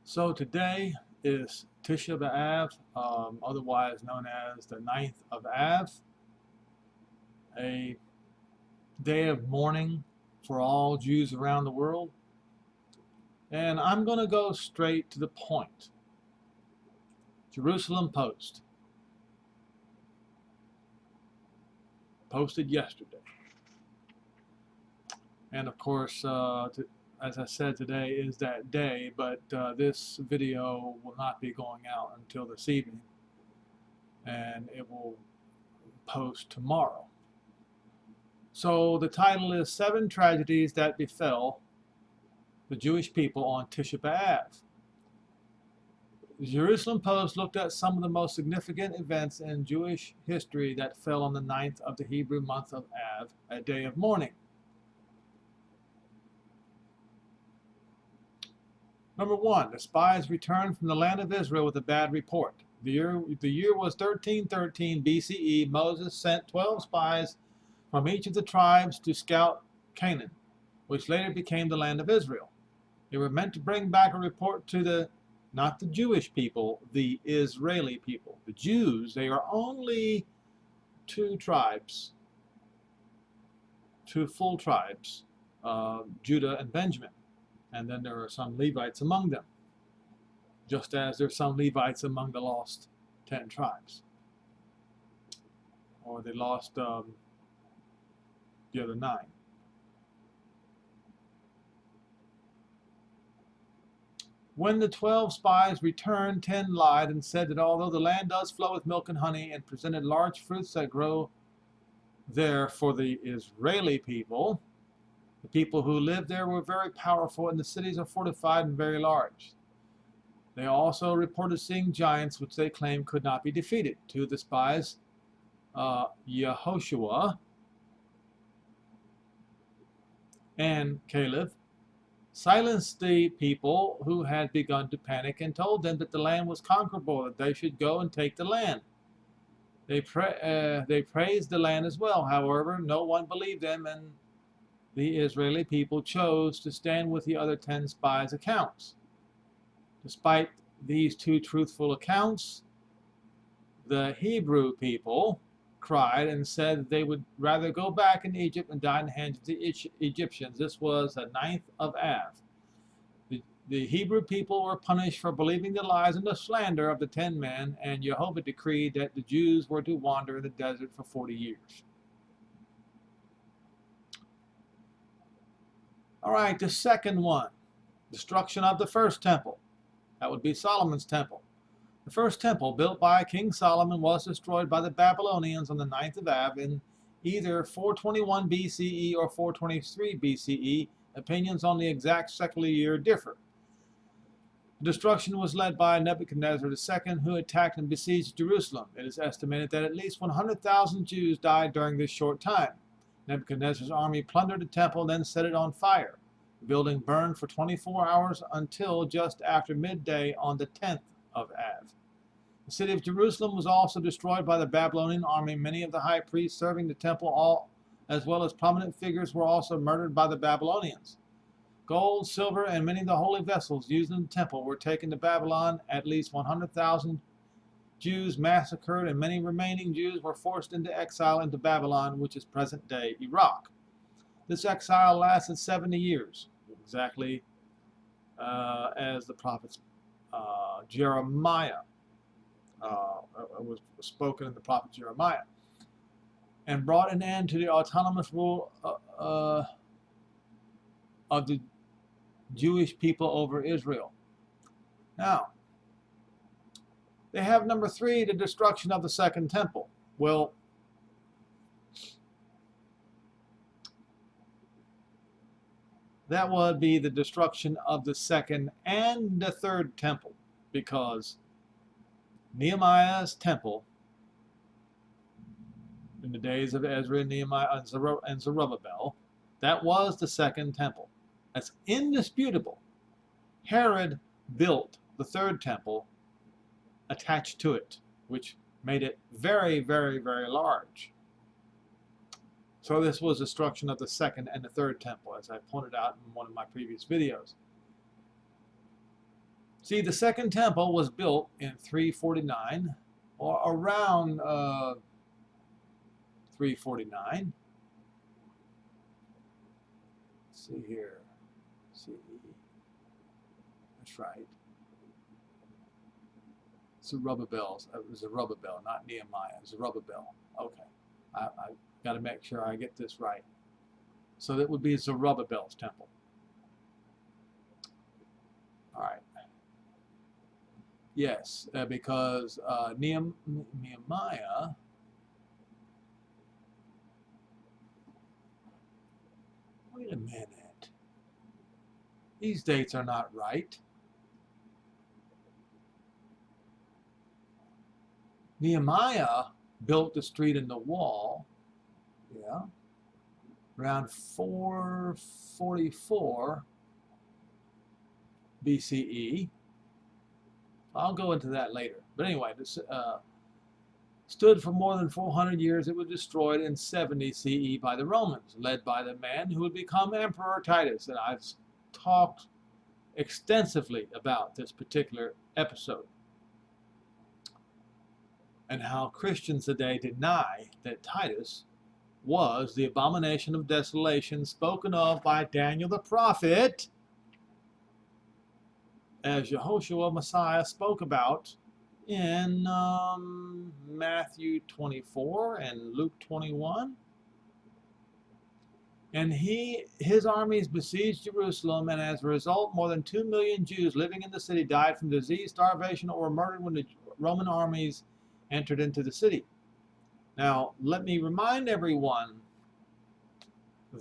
So today is Tisha B'Av, otherwise known as the 9th of Av, a day of mourning for all Jews around the world. And I'm going to go straight to the point. Jerusalem Post posted yesterday. And of course, as I said, today is that day, but this video will not be going out until this evening, and it will post tomorrow. So the title is 7 Tragedies That Befell the Jewish People on Tisha B'Av. The Jerusalem Post looked at some of the most significant events in Jewish history that fell on the 9th of the Hebrew month of Av, a day of mourning. Number 1, the spies returned from the land of Israel with a bad report. The year was 1313 BCE. Moses sent 12 spies from each of the tribes to scout Canaan, which later became the land of Israel. They were meant to bring back a report to not the Jewish people, the Israeli people. The Jews, they are only 2 tribes, 2 full tribes, Judah and Benjamin. And then there are some Levites among them, just as there are some Levites among the lost 10 tribes. Or they lost the other 9. When the 12 spies returned, 10 lied and said that although the land does flow with milk and honey and presented large fruits that grow there for the Israeli people, the people who lived there were very powerful and the cities are fortified and very large. They also reported seeing giants which they claimed could not be defeated. 2 of the spies, Yehoshua and Caleb, silenced the people who had begun to panic and told them that the land was conquerable, that they should go and take the land. They praised the land as well. However, no one believed them, and the Israeli people chose to stand with the other 10 spies' accounts. Despite these 2 truthful accounts, the Hebrew people cried and said that they would rather go back in Egypt and die in the hands of the Egyptians. This was the 9th of Av. The Hebrew people were punished for believing the lies and the slander of the 10 men, and Jehovah decreed that the Jews were to wander in the desert for 40 years. All right, the second one, destruction of the first temple. That would be Solomon's temple. The first temple, built by King Solomon, was destroyed by the Babylonians on the 9th of Av in either 421 BCE or 423 BCE. Opinions on the exact secular year differ. The destruction was led by Nebuchadnezzar II, who attacked and besieged Jerusalem. It is estimated that at least 100,000 Jews died during this short time. Nebuchadnezzar's army plundered the temple and then set it on fire. The building burned for 24 hours until just after midday on the 10th of Av. The city of Jerusalem was also destroyed by the Babylonian army. Many of the high priests serving the temple, as well as prominent figures, were also murdered by the Babylonians. Gold, silver, and many of the holy vessels used in the temple were taken to Babylon. At least 100,000 Jews massacred, and many remaining Jews were forced into exile into Babylon, which is present-day Iraq. This exile lasted 70 years, exactly as the prophet Jeremiah was spoken in the prophet Jeremiah, and brought an end to the autonomous rule of the Jewish people over Israel. Now, they have number 3, the destruction of the second temple. Well, that would be the destruction of the second and the third temple, because Nehemiah's temple in the days of Ezra, Nehemiah, and Zerubbabel, that was the second temple. That's indisputable. Herod built the third temple attached to it, which made it very, very, very large. So this was destruction of the second and the third temple, as I pointed out in one of my previous videos. See, the second temple was built in 349 or around 349. Let's see here. CE. That's right. Zerubbabel. It was Zerubbabel, not Nehemiah. Zerubbabel. Okay. I got to make sure I get this right. So that would be Zerubbabel's temple. All right. Yes, because Nehemiah. Wait a minute. These dates are not right. Nehemiah built the street and the wall, yeah, around 444 BCE. I'll go into that later. But anyway, this stood for more than 400 years. It was destroyed in 70 CE by the Romans, led by the man who would become Emperor Titus. And I've talked extensively about this particular episode and how Christians today deny that Titus was the abomination of desolation spoken of by Daniel the prophet, as Yehoshua Messiah spoke about in Matthew 24 and Luke 21. And his armies besieged Jerusalem, and as a result, more than 2 million Jews living in the city died from disease, starvation, or were murdered when the Roman armies entered into the city. Now, let me remind everyone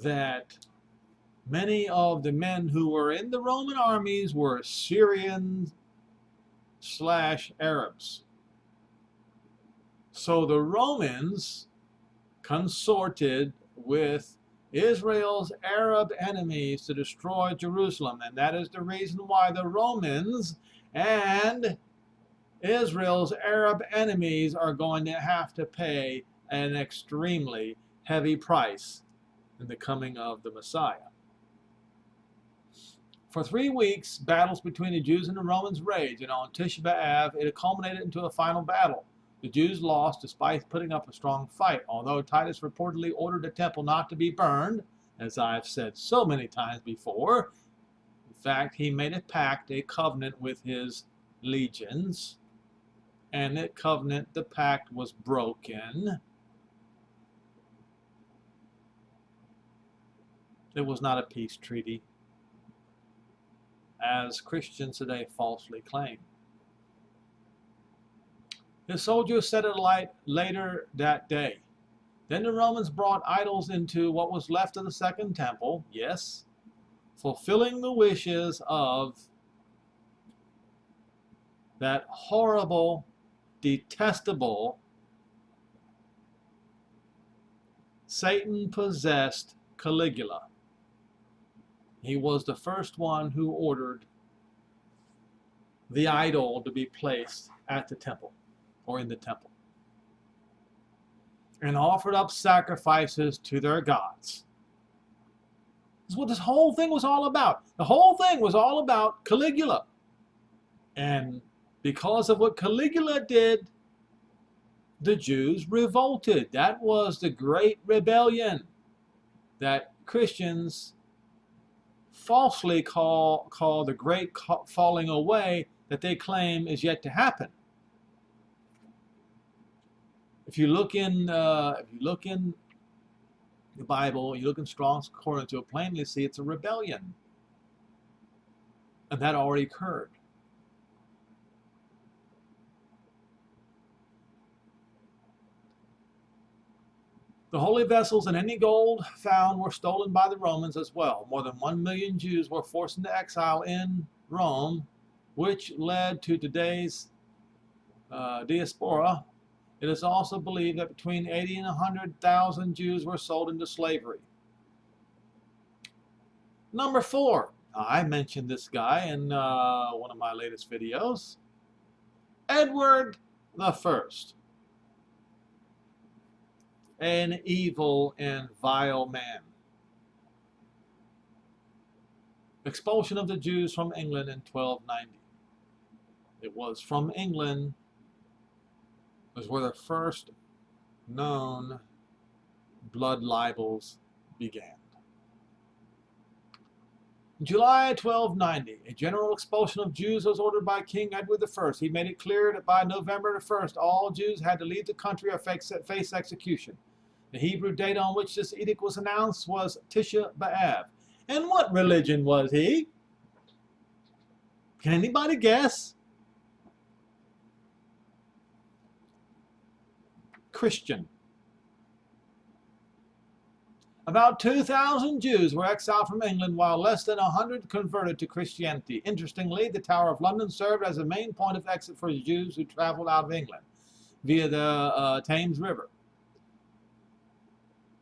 that many of the men who were in the Roman armies were Syrians/Arabs. So the Romans consorted with Israel's Arab enemies to destroy Jerusalem, and that is the reason why the Romans and Israel's Arab enemies are going to have to pay an extremely heavy price in the coming of the Messiah. For 3 weeks, battles between the Jews and the Romans raged, and on Tisha B'Av, it culminated into a final battle. The Jews lost despite putting up a strong fight, although Titus reportedly ordered the temple not to be burned, as I've said so many times before. In fact, he made a pact, a covenant with his legions, and that covenant, the pact, was broken. It was not a peace treaty, as Christians today falsely claim. The soldiers set it alight later that day. Then the Romans brought idols into what was left of the second temple, yes, fulfilling the wishes of that horrible, detestable, Satan-possessed Caligula. He was the first one who ordered the idol to be placed at the temple, or in the temple, and offered up sacrifices to their gods. That's what this whole thing was all about. The whole thing was all about Caligula. And because of what Caligula did, the Jews revolted. That was the great rebellion that Christians falsely call the great falling away that they claim is yet to happen. If you look in the Bible, you look in Strong's Concordance, you'll plainly see it's a rebellion, and that already occurred. The holy vessels and any gold found were stolen by the Romans as well. More than 1 million Jews were forced into exile in Rome, which led to today's diaspora. It is also believed that between 80 and 100,000 Jews were sold into slavery. Number 4. I mentioned this guy in one of my latest videos. Edward I. An evil and vile man. Expulsion of the Jews from England in 1290. It was from England, was where the first known blood libels began. In July 1290, a general expulsion of Jews was ordered by King Edward I. He made it clear that by November 1st, all Jews had to leave the country or face execution. The Hebrew date on which this edict was announced was Tisha B'Av. And what religion was he? Can anybody guess? Christian. About 2,000 Jews were exiled from England, while less than 100 converted to Christianity. Interestingly, the Tower of London served as a main point of exit for Jews who traveled out of England via the Thames River.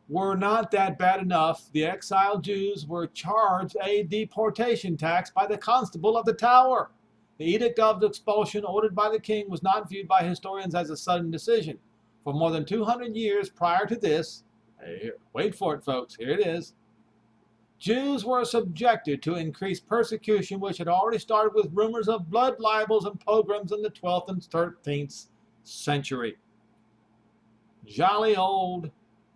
Were not that bad enough, the exiled Jews were charged a deportation tax by the constable of the Tower. The edict of expulsion ordered by the king was not viewed by historians as a sudden decision. For more than 200 years prior to this, wait for it, folks, here it is, Jews were subjected to increased persecution, which had already started with rumors of blood libels and pogroms in the 12th and 13th century. Jolly old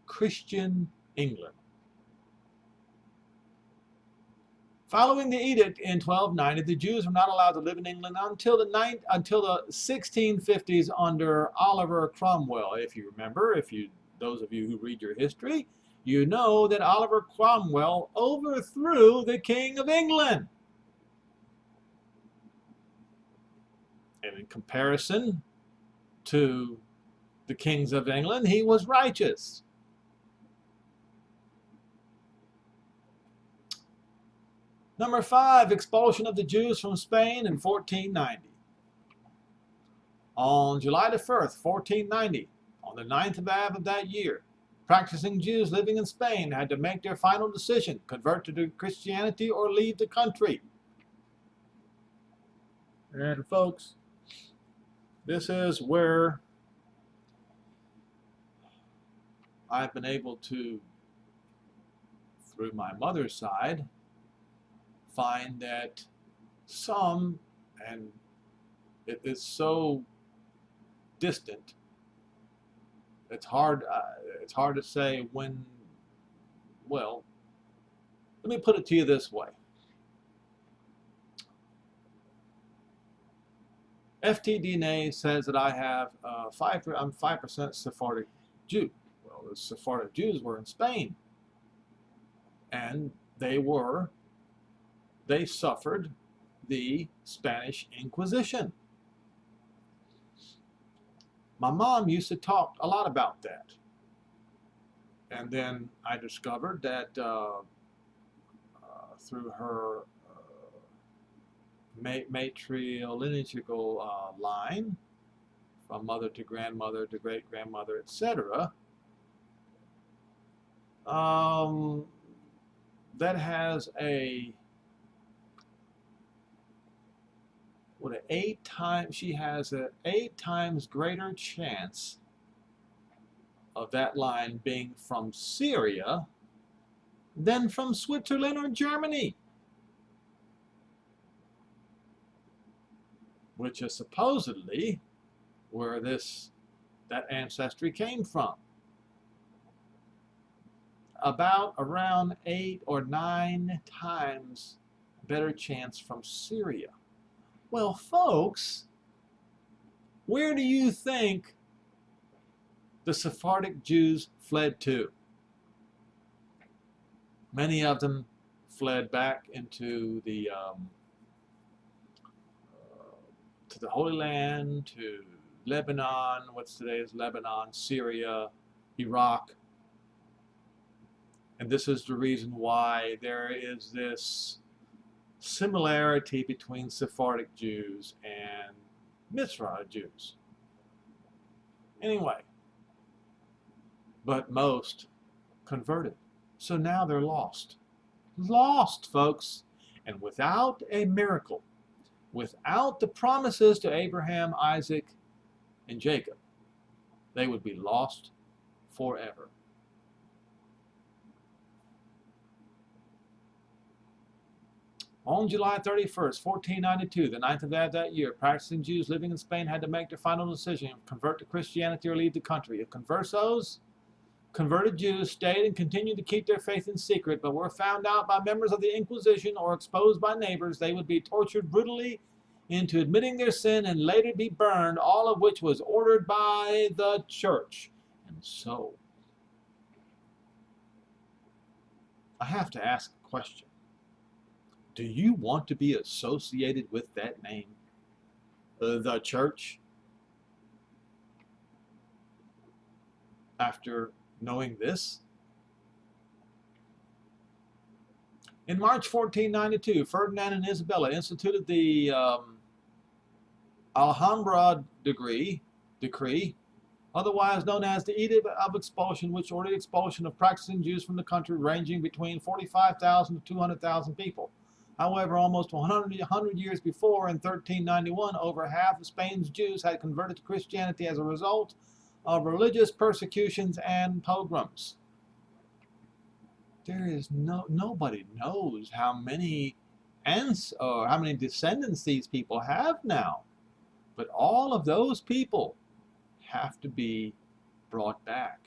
Christian England. Following the edict in 1290, the Jews were not allowed to live in England until the 1650s under Oliver Cromwell. If you remember, those of you who read your history, you know that Oliver Cromwell overthrew the King of England. And in comparison to the kings of England, he was righteous. Number 5, expulsion of the Jews from Spain in 1490. On July the 1st, 1490, on the 9th of Av of that year, practicing Jews living in Spain had to make their final decision, convert to Christianity or leave the country. And folks, this is where I've been able to, through my mother's side, find that some, and it is so distant, it's hard to say when. Well, let me put it to you this way. FTDNA says that I have I'm 5% Sephardic Jew. Well, the Sephardic Jews were in Spain, and they suffered the Spanish Inquisition. My mom used to talk a lot about that. And then I discovered that through her matrilineal line, from mother to grandmother to great-grandmother, etc., that has she has an 8 times greater chance of that line being from Syria than from Switzerland or Germany, which is supposedly where that ancestry came from. Around 8 or 9 times better chance from Syria. Well, folks, where do you think the Sephardic Jews fled to? Many of them fled back into to the Holy Land, to Lebanon, what's today is Lebanon, Syria, Iraq. And this is the reason why there is this similarity between Sephardic Jews and Mizrahi Jews. Anyway, but most converted. So now they're lost. Lost, folks. And without a miracle, without the promises to Abraham, Isaac, and Jacob, they would be lost forever. On July 31st, 1492, the 9th of Av that year, practicing Jews living in Spain had to make their final decision: convert to Christianity or leave the country. If conversos, converted Jews, stayed and continued to keep their faith in secret, but were found out by members of the Inquisition or exposed by neighbors, they would be tortured brutally into admitting their sin and later be burned, all of which was ordered by the church. And so, I have to ask a question. Do you want to be associated with that name? The church? After knowing this? In March 1492, Ferdinand and Isabella instituted the Alhambra decree, otherwise known as the Edict of Expulsion, which ordered expulsion of practicing Jews from the country, ranging between 45,000 to 200,000 people. However, almost 100 years before, in 1391, over half of Spain's Jews had converted to Christianity as a result of religious persecutions and pogroms. There is nobody knows how many aunts or how many descendants these people have now. But all of those people have to be brought back.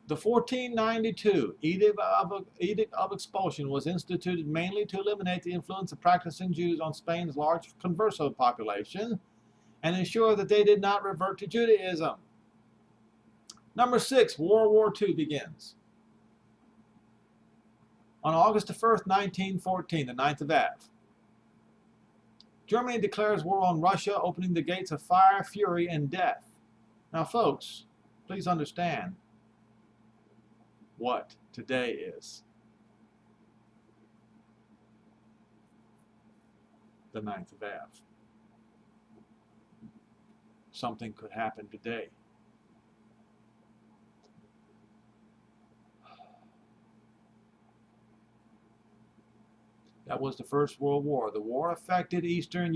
The 1492 Edict of Expulsion was instituted mainly to eliminate the influence of practicing Jews on Spain's large converso population and ensure that they did not revert to Judaism. Number 6, World War II begins. On August 1st, 1914, the 9th of Av, Germany declares war on Russia, opening the gates of fire, fury, and death. Now, folks, please understand what today is. The 9th of Av. Something could happen today. That was the First World War. The war affected Eastern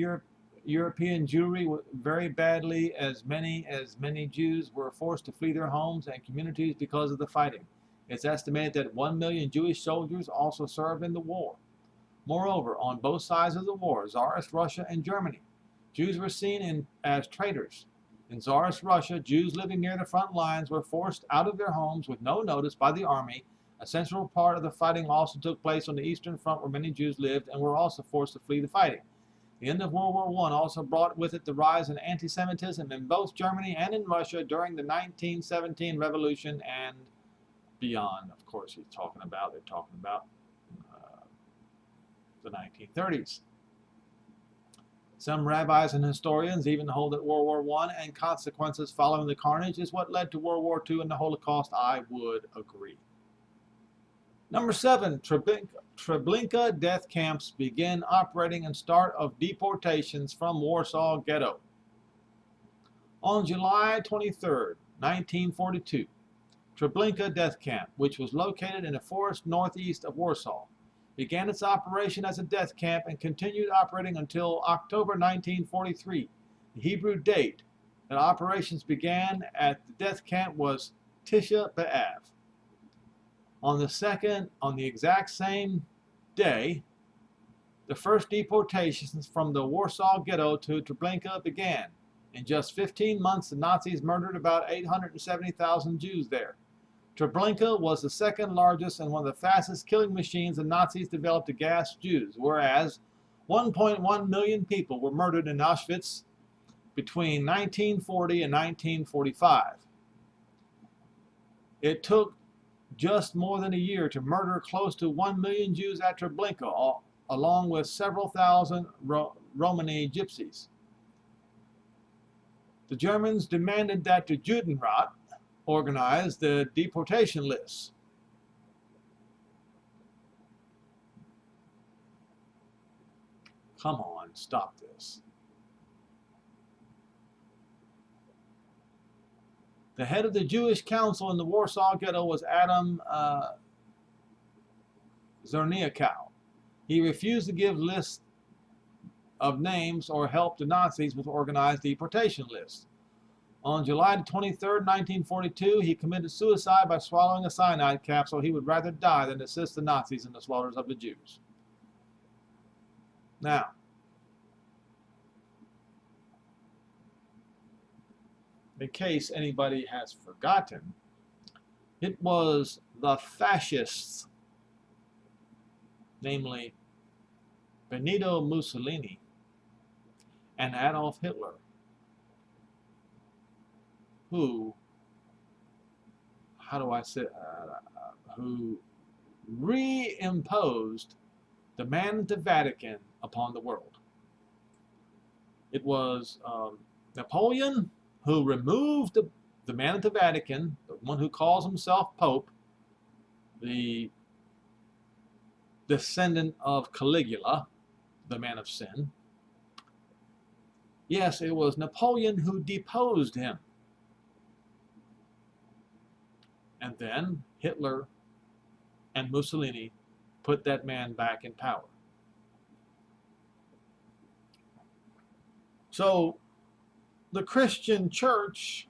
European Jewry very badly, as many Jews were forced to flee their homes and communities because of the fighting. It's estimated that 1 million Jewish soldiers also served in the war. Moreover, on both sides of the war, Tsarist Russia and Germany, Jews were seen as traitors. In Tsarist Russia, Jews living near the front lines were forced out of their homes with no notice by the army. A central part of the fighting also took place on the Eastern Front, where many Jews lived and were also forced to flee the fighting. The end of World War I also brought with it the rise in anti-Semitism in both Germany and in Russia during the 1917 revolution and beyond. Of course, they're talking about the 1930s. Some rabbis and historians even hold that World War I and consequences following the carnage is what led to World War II and the Holocaust. I would agree. Number 7, Treblinka death camps begin operating and start of deportations from Warsaw Ghetto. On July 23, 1942, Treblinka death camp, which was located in a forest northeast of Warsaw, began its operation as a death camp and continued operating until October 1943. The Hebrew date that operations began at the death camp was Tisha B'Av. On the exact same day, the first deportations from the Warsaw Ghetto to Treblinka began. In just 15 months, the Nazis murdered about 870,000 Jews there. Treblinka was the second largest and one of the fastest killing machines the Nazis developed to gas Jews, whereas 1.1 million people were murdered in Auschwitz between 1940 and 1945. It took just more than a year to murder close to 1 million Jews at Treblinka, along with several thousand Romani gypsies. The Germans demanded that the Judenrat organize the deportation lists. Come on, stop this. The head of the Jewish council in the Warsaw Ghetto was Adam Czerniakow. He refused to give lists of names or help the Nazis with organized deportation lists. On July 23rd, 1942, he committed suicide by swallowing a cyanide capsule. He would rather die than assist the Nazis in the slaughters of the Jews. Now, in case anybody has forgotten, it was the fascists, namely Benito Mussolini and Adolf Hitler, who, who reimposed the Man at the Vatican upon the world. It was Napoleon who removed the Man at the Vatican, the one who calls himself Pope, the descendant of Caligula, the man of sin. Yes, it was Napoleon who deposed him. And then Hitler and Mussolini put that man back in power. So the Christian church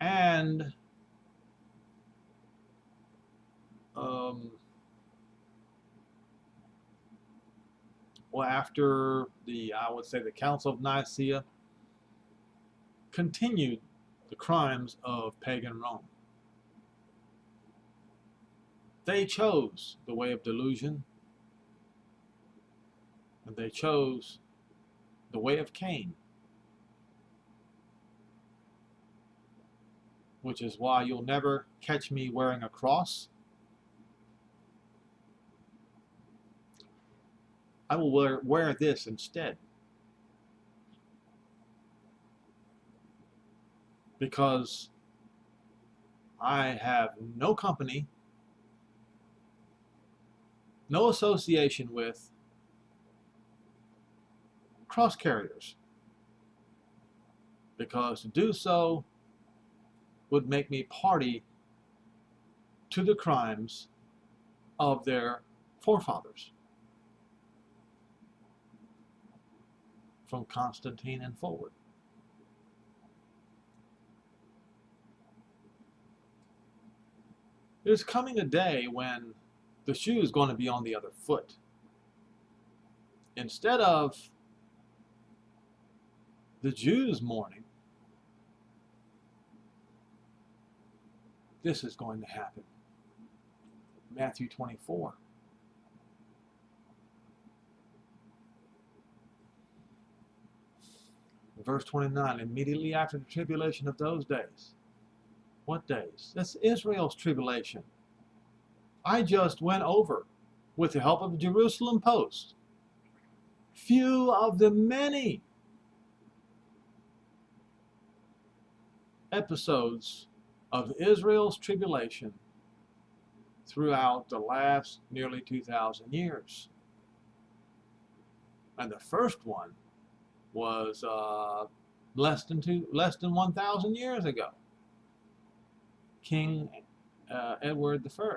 and after I would say the Council of Nicaea, continued the crimes of pagan Rome. They chose the way of delusion, and they chose the way of Cain, which is why you'll never catch me wearing a cross. I will wear this instead, because I have no company, no association with cross carriers, because to do so would make me party to the crimes of their forefathers, from Constantine and forward. There's coming a day when the shoe is going to be on the other foot. Instead of the Jews mourning, this is going to happen. Matthew 24. Verse 29, immediately after the tribulation of those days. What days? That's Israel's tribulation. I just went over, with the help of the Jerusalem Post, few of the many episodes of Israel's tribulation throughout the last nearly 2,000 years. And the first one was less than 1,000 years ago. King Edward I.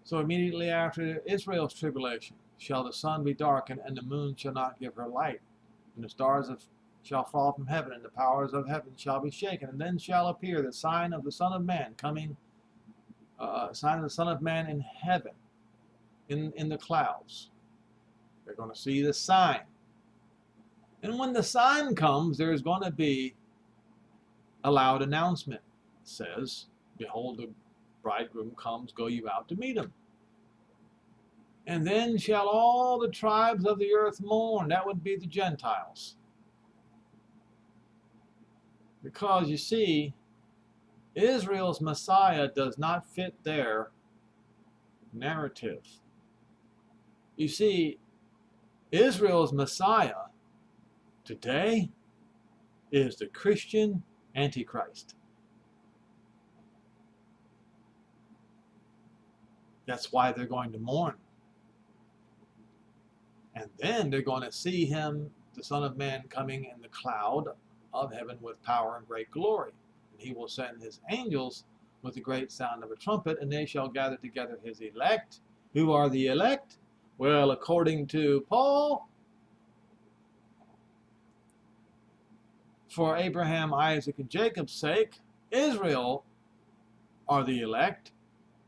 So immediately after Israel's tribulation shall the sun be darkened, and the moon shall not give her light, and the stars shall fall from heaven, and the powers of heaven shall be shaken. And then shall appear the sign of the Son of Man coming, sign of the Son of Man in heaven, in the clouds. They're going to see the sign. And when the sign comes, there's going to be a loud announcement. It says, behold, the bridegroom comes, go you out to meet him. And then shall all the tribes of the earth mourn. That would be the Gentiles. Because you see, Israel's Messiah does not fit their narrative. You see, Israel's Messiah today is the Christian Antichrist. That's why they're going to mourn. And then they're going to see him, the Son of Man, coming in the cloud of heaven with power and great glory. And he will send his angels with the great sound of a trumpet, and they shall gather together his elect. Who are the elect? Well, according to Paul, for Abraham, Isaac, and Jacob's sake, Israel are the elect.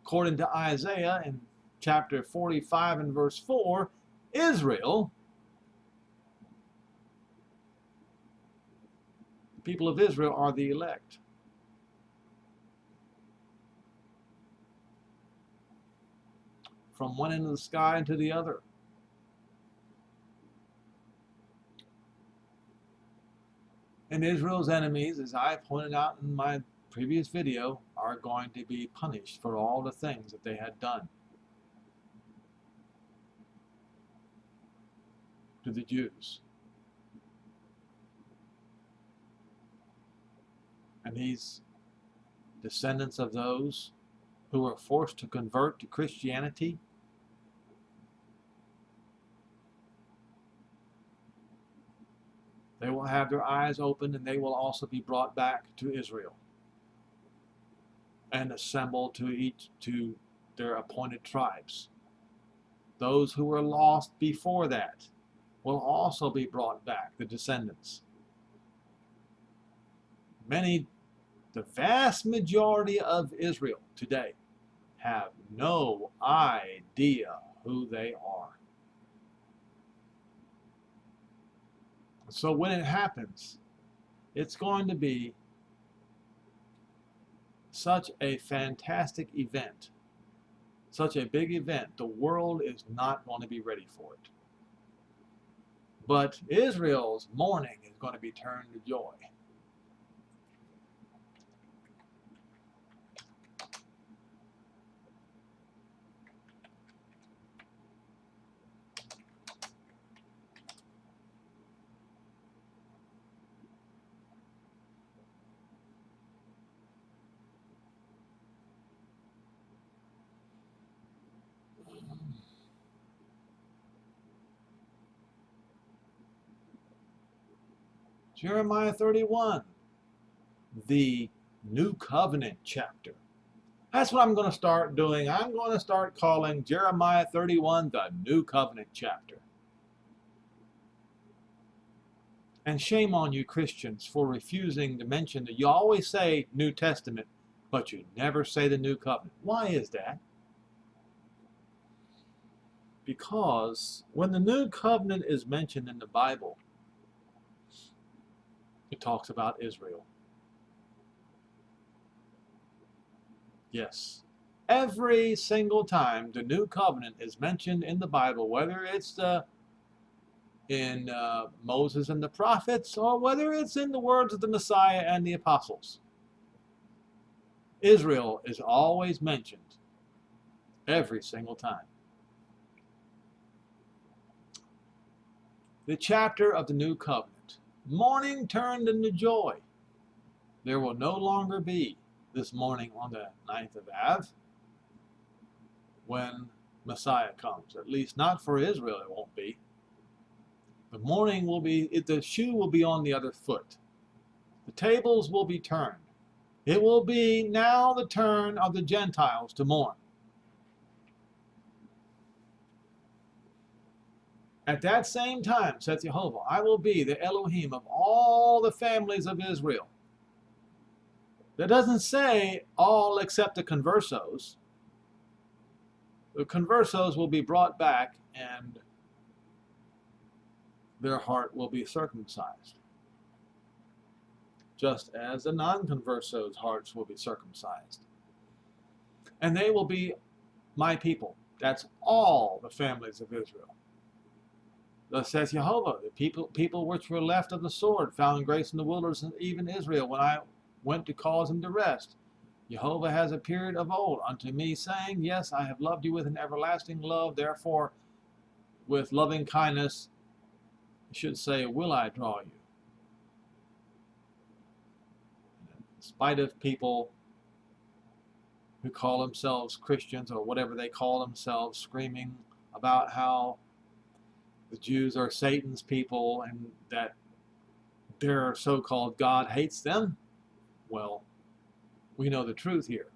According to Isaiah in chapter 45 and verse 4, Israel, the people of Israel are the elect. From one end of the sky to the other. And Israel's enemies, as I pointed out in my previous video, are going to be punished for all the things that they had done to the Jews. And these descendants of those who were forced to convert to Christianity, they will have their eyes opened, and they will also be brought back to Israel and assembled to their appointed tribes. Those who were lost before that will also be brought back, the descendants. The vast majority of Israel today have no idea who they are. So when it happens, it's going to be such a fantastic event, such a big event. The world is not going to be ready for it. But Israel's mourning is going to be turned to joy. Jeremiah 31, the New Covenant chapter. That's what I'm going to start doing. I'm going to start calling Jeremiah 31 the New Covenant chapter. And shame on you Christians for refusing to mention that you always say New Testament, but you never say the New Covenant. Why is that? Because when the New Covenant is mentioned in the Bible, it talks about Israel. Yes. Every single time the New Covenant is mentioned in the Bible, whether it's in Moses and the prophets, or whether it's in the words of the Messiah and the apostles, Israel is always mentioned every single time. The chapter of the New Covenant. Mourning turned into joy. There will no longer be this mourning on the 9th of Av when Messiah comes. At least not for Israel it won't be. The mourning will be, the shoe will be on the other foot. The tables will be turned. It will be now the turn of the Gentiles to mourn. At that same time, saith Jehovah, I will be the Elohim of all the families of Israel. That doesn't say all except the conversos. The conversos will be brought back and their heart will be circumcised. Just as the non-conversos' hearts will be circumcised. And they will be my people. That's all the families of Israel. Thus says Jehovah, the people which were left of the sword found grace in the wilderness, and even Israel, when I went to cause him to rest. Jehovah has appeared of old unto me, saying, yes, I have loved you with an everlasting love, therefore with loving kindness, I should say, will I draw you. In spite of people who call themselves Christians, or whatever they call themselves, screaming about how the Jews are Satan's people and that their so-called God hates them, well, we know the truth here.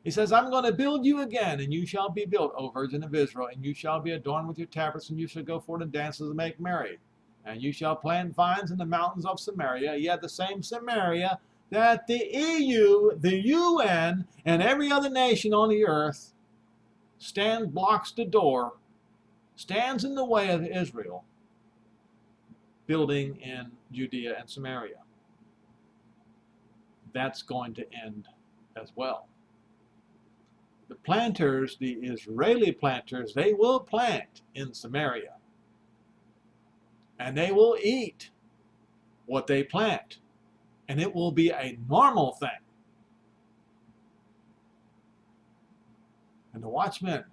He says, I'm going to build you again, and you shall be built, O Virgin of Israel, and you shall be adorned with your tabrets, and you shall go forth and dances and make merry. And you shall plant vines in the mountains of Samaria, yet the same Samaria that the EU, the UN, and every other nation on the earth blocks the door, stands in the way of Israel, building in Judea and Samaria. That's going to end as well. The planters, the Israeli planters, they will plant in Samaria. And they will eat what they plant. And it will be a normal thing. And the watchmen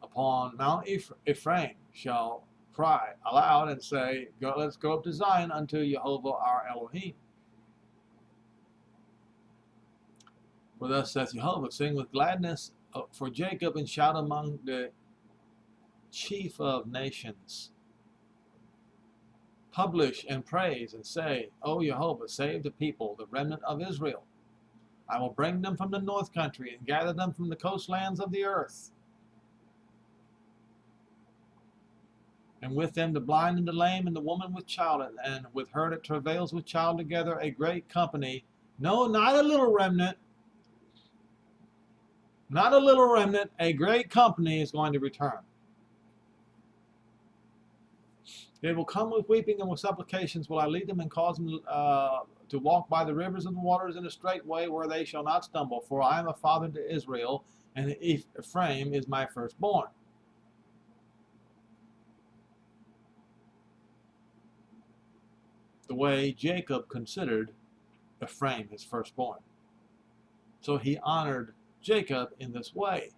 upon Mount Ephraim shall cry aloud and say, let's go up to Zion unto Jehovah our Elohim. For thus saith Jehovah, sing with gladness for Jacob, and shout among the chief of nations. Publish and praise and say, O Jehovah, save the people, the remnant of Israel. I will bring them from the north country and gather them from the coastlands of the earth. And with them the blind and the lame and the woman with child, and with her that travails with child together a great company. No, not a little remnant. Not a little remnant. A great company is going to return. They will come with weeping, and with supplications will I lead them, and cause them to walk by the rivers of the waters in a straight way where they shall not stumble. For I am a father to Israel, and Ephraim is my firstborn. The way Jacob considered Ephraim his firstborn. So he honored Jacob in this way.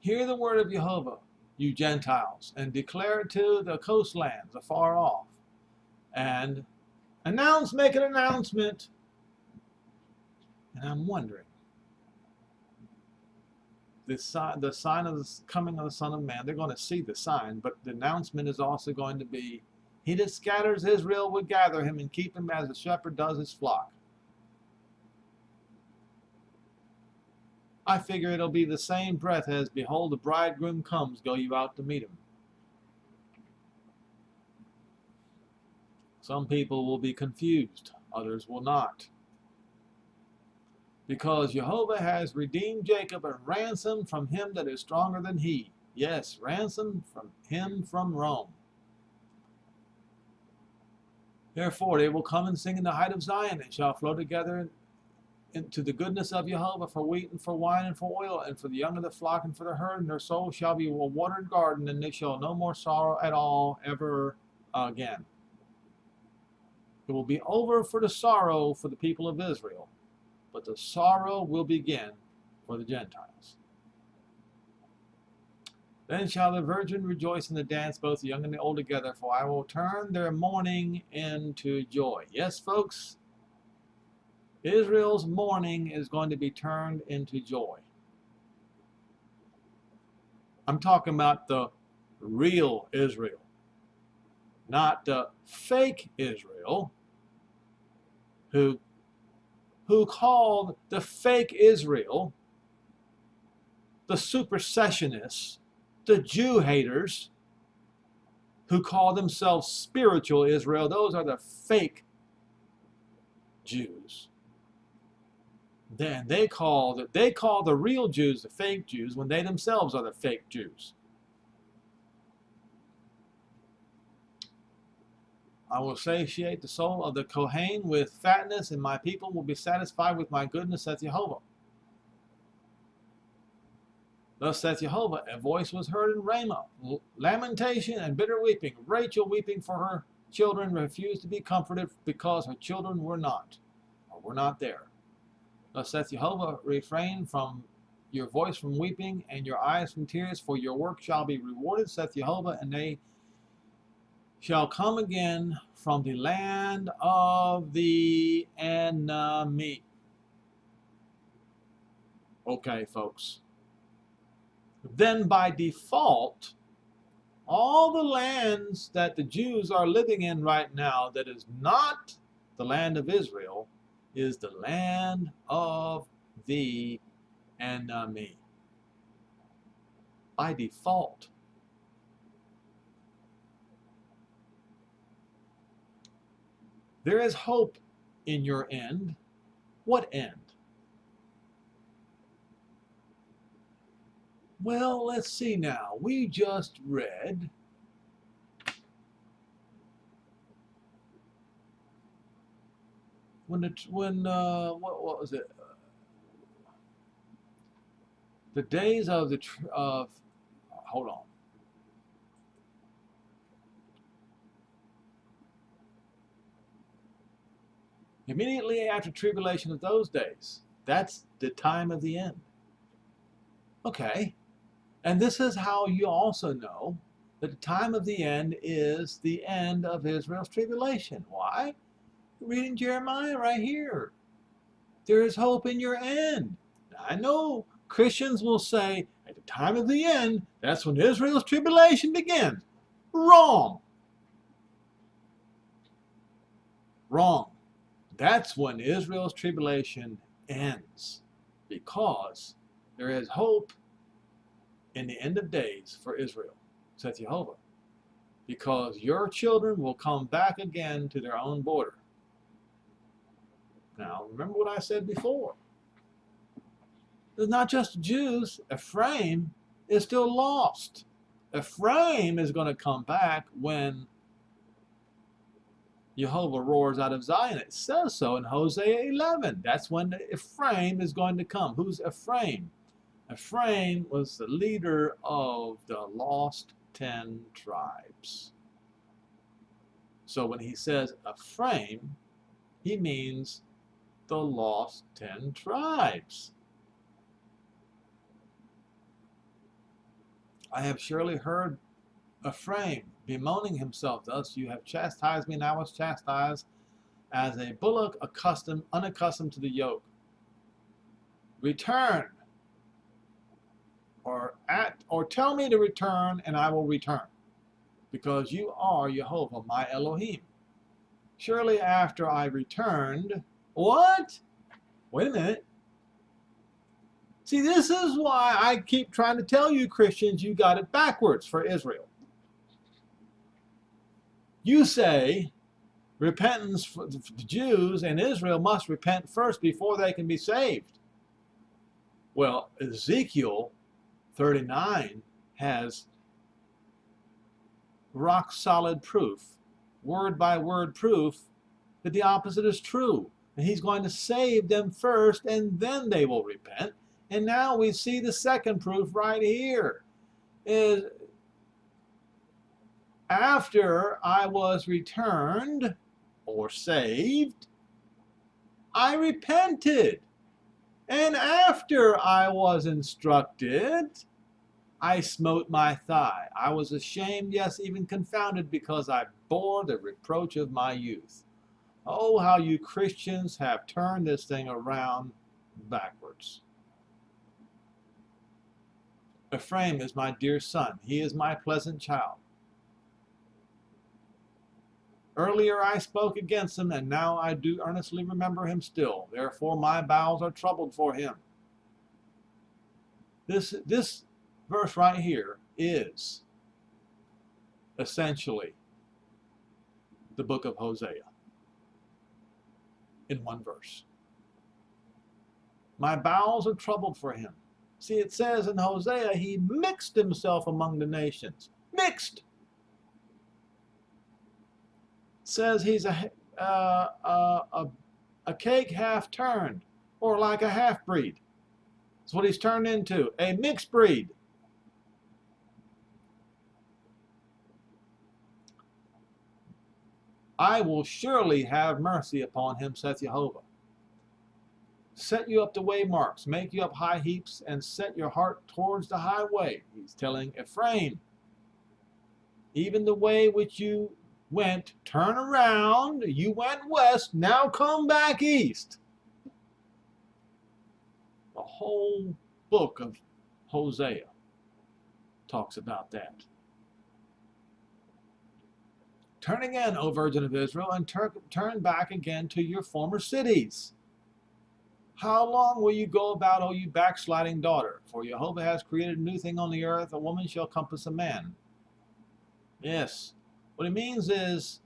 Hear the word of Jehovah, you Gentiles, and declare it to the coastlands afar off. And make an announcement. And I'm wondering, the sign of the coming of the Son of Man, they're going to see the sign, but the announcement is also going to be, he that scatters Israel will gather him and keep him as a shepherd does his flock. I figure it'll be the same breath as, behold, the bridegroom comes, go you out to meet him. Some people will be confused, others will not. Because Jehovah has redeemed Jacob and ransomed from him that is stronger than he. Yes, ransomed from him from Rome. Therefore they will come and sing in the height of Zion, and shall flow together into the goodness of Jehovah, for wheat and for wine and for oil, and for the young of the flock and for the herd, and their soul shall be a watered garden, and they shall no more sorrow at all ever again. It will be over for the sorrow for the people of Israel, but the sorrow will begin for the Gentiles. Then shall the virgin rejoice in the dance, both the young and the old together, for I will turn their mourning into joy. Yes, folks, Israel's mourning is going to be turned into joy. I'm talking about the real Israel, not the fake Israel, who called the fake Israel the supersessionists, the Jew haters, who call themselves spiritual Israel. Those are the fake Jews. Then they call the real Jews the fake Jews, when they themselves are the fake Jews. I will satiate the soul of the Kohen with fatness, and my people will be satisfied with my goodness, saith Jehovah. Thus saith Jehovah, a voice was heard in Ramah, lamentation and bitter weeping, Rachel weeping for her children, refused to be comforted because her children were not there. Thus saith Jehovah, refrain from your voice from weeping, and your eyes from tears, for your work shall be rewarded, saith Jehovah, and they shall come again from the land of the enemy. Okay, folks. Then by default, all the lands that the Jews are living in right now that is not the land of Israel is the land of the enemy. By default. There is hope in your end. What end? Well, let's see now. We just read what was it? The days of hold on. Immediately after tribulation of those days. That's the time of the end. Okay. And this is how you also know that the time of the end is the end of Israel's tribulation. Why? Reading Jeremiah right here. There is hope in your end. Now, I know Christians will say, at the time of the end, that's when Israel's tribulation begins. Wrong. Wrong. That's when Israel's tribulation ends, because there is hope in the end of days for Israel, saith Jehovah, because your children will come back again to their own border. Now, remember what I said before. It's not just Jews. Ephraim is still lost. Ephraim is going to come back when Jehovah roars out of Zion. It says so in Hosea 11. That's when Ephraim is going to come. Who's Ephraim? Ephraim was the leader of the lost 10 tribes. So when he says Ephraim, he means the lost 10 tribes. I have surely heard Ephraim bemoaning himself, thus you have chastised me, and I was chastised as a bullock unaccustomed to the yoke. Return, or tell me to return, and I will return, because you are Jehovah my Elohim. Surely after I returned, what? Wait a minute. See, this is why I keep trying to tell you, Christians, you got it backwards for Israel. You say repentance for the Jews and Israel must repent first before they can be saved. Well, Ezekiel 39 has rock solid proof, word by word proof, that the opposite is true. And he's going to save them first, and then they will repent. And now we see the second proof right here. Is after I was returned or saved, I repented. And after I was instructed, I smote my thigh. I was ashamed, yes, even confounded, because I bore the reproach of my youth. Oh, how you Christians have turned this thing around backwards. Ephraim is my dear son. He is my pleasant child. Earlier I spoke against him, and now I do earnestly remember him still. Therefore my bowels are troubled for him. This verse right here is essentially the book of Hosea in one verse. My bowels are troubled for him. See, it says in Hosea, he mixed himself among the nations. Mixed. It says he's a cake half turned, or like a half breed. That's what he's turned into, a mixed breed. I will surely have mercy upon him, saith Jehovah. Set you up the waymarks, make you up high heaps, and set your heart towards the highway. He's telling Ephraim, even the way which you went, turn around, you went west, now come back east. The whole book of Hosea talks about that. Turn again, O Virgin of Israel, and turn back again to your former cities. How long will you go about, O you backsliding daughter? For Jehovah has created a new thing on the earth. A woman shall compass a man. Yes. What it means is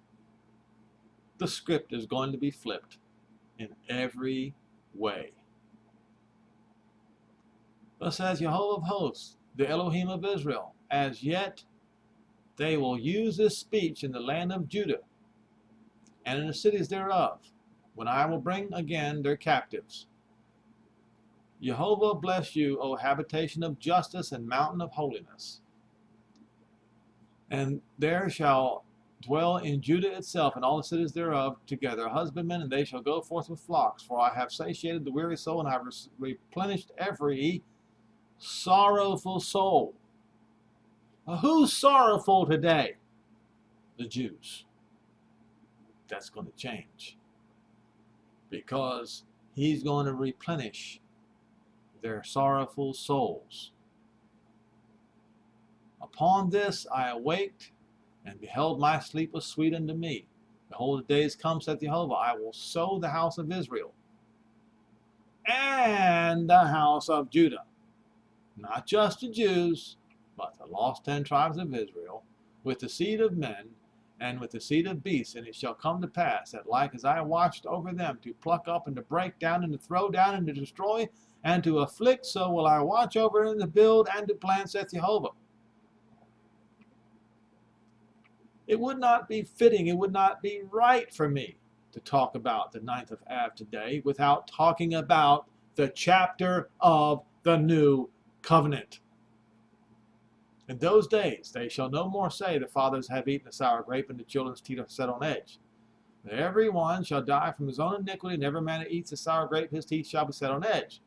the script is going to be flipped in every way. Thus says Jehovah of hosts, the Elohim of Israel, as yet they will use this speech in the land of Judah and in the cities thereof, when I will bring again their captives. Jehovah bless you, O habitation of justice and mountain of holiness. And there shall dwell in Judah itself and all the cities thereof together husbandmen, and they shall go forth with flocks. For I have satiated the weary soul, and I have replenished every sorrowful soul. Now, who's sorrowful today? The Jews. That's going to change, because he's going to replenish their sorrowful souls. Upon this I awaked, and beheld my sleep was sweet unto me. Behold, the days come, saith Jehovah, I will sow the house of Israel and the house of Judah. Not just the Jews, but the lost 10 tribes of Israel, with the seed of men, and with the seed of beasts. And it shall come to pass, that like as I watched over them, to pluck up, and to break down, and to throw down, and to destroy, and to afflict, so will I watch over, and to build, and to plant, saith Jehovah. It would not be fitting, it would not be right for me to talk about the 9th of Av today without talking about the chapter of the new covenant. In those days they shall no more say, the fathers have eaten a sour grape, and the children's teeth are set on edge. But every one shall die from his own iniquity, and every man that eats a sour grape, his teeth shall be set on edge.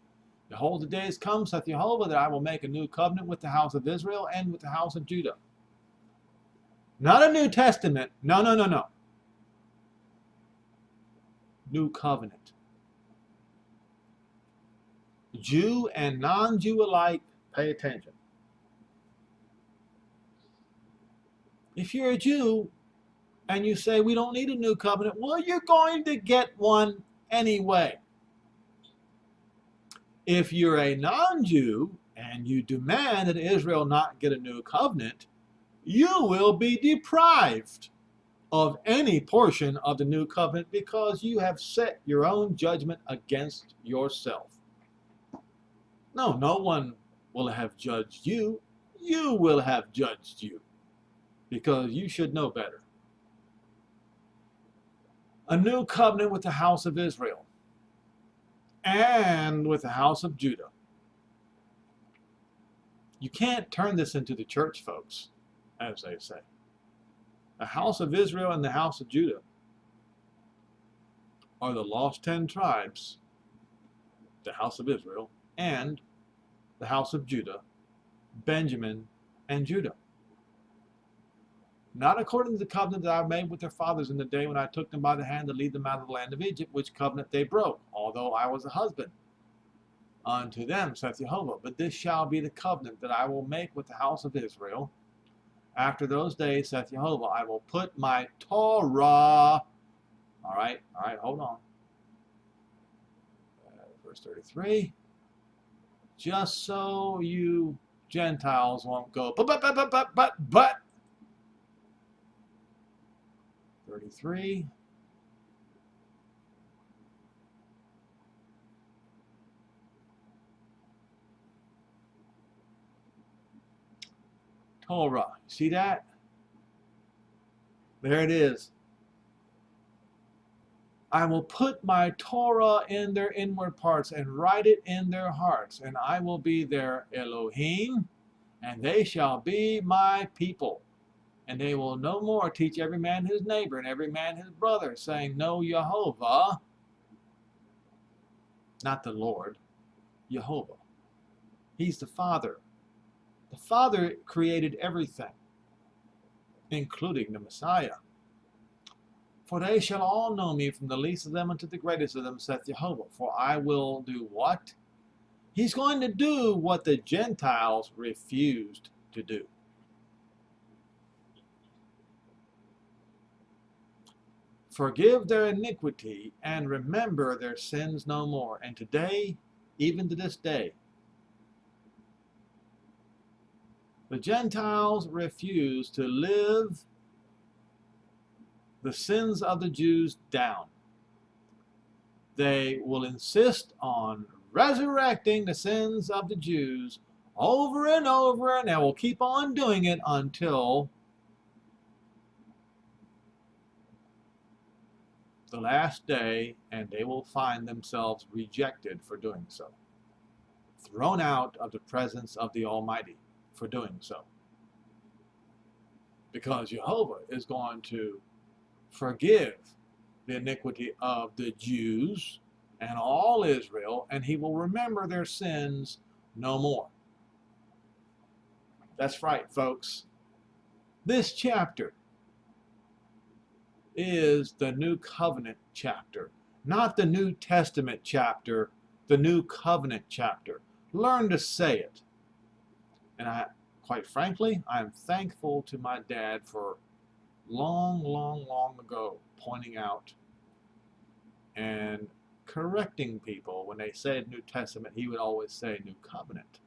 Behold, the days come, saith Jehovah, that I will make a new covenant with the house of Israel and with the house of Judah. Not a New Testament. No. New covenant. Jew and non-Jew alike, pay attention. If you're a Jew and you say we don't need a new covenant, well, you're going to get one anyway. If you're a non-Jew and you demand that Israel not get a new covenant, you will be deprived of any portion of the new covenant, because you have set your own judgment against yourself. No one will have judged you. You will have judged you, because you should know better. A new covenant with the house of Israel and with the house of Judah. You can't turn this into the church, folks, as they say. The house of Israel and the house of Judah are the lost 10 tribes, the house of Israel and the house of Judah, Benjamin and Judah. Not according to the covenant that I made with their fathers in the day when I took them by the hand to lead them out of the land of Egypt, which covenant they broke, although I was a husband unto them, saith Jehovah. But this shall be the covenant that I will make with the house of Israel. After those days, saith Jehovah, I will put my Torah. All right, hold on. Verse 33. Just so you Gentiles won't go, but. 33. Torah. See that? There it is. I will put my Torah in their inward parts and write it in their hearts, and I will be their Elohim, and they shall be my people. And they will no more teach every man his neighbor and every man his brother, saying, Know Jehovah, not the Lord, Jehovah. He's the Father. The Father created everything, including the Messiah. For they shall all know me, from the least of them unto the greatest of them, saith Jehovah. For I will do what? He's going to do what the Gentiles refused to do. forgive their iniquity and remember their sins no more. And today, even to this day, the Gentiles refuse to live the sins of the Jews down. They will insist on resurrecting the sins of the Jews over and over, and they will keep on doing it until the last day, and they will find themselves rejected for doing so, thrown out of the presence of the Almighty for doing so. Because Jehovah is going to forgive the iniquity of the Jews and all Israel, and he will remember their sins no more. That's right, folks. This chapter is the New Covenant chapter, not the New Testament chapter, the New Covenant chapter. Learn to say it. And quite frankly, I'm thankful to my dad for long ago pointing out and correcting people when they said New Testament. He would always say New Covenant.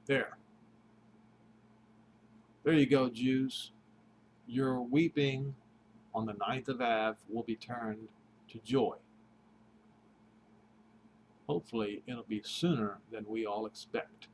There you go, Jews. Your weeping on the 9th of Av will be turned to joy. Hopefully, it'll be sooner than we all expect.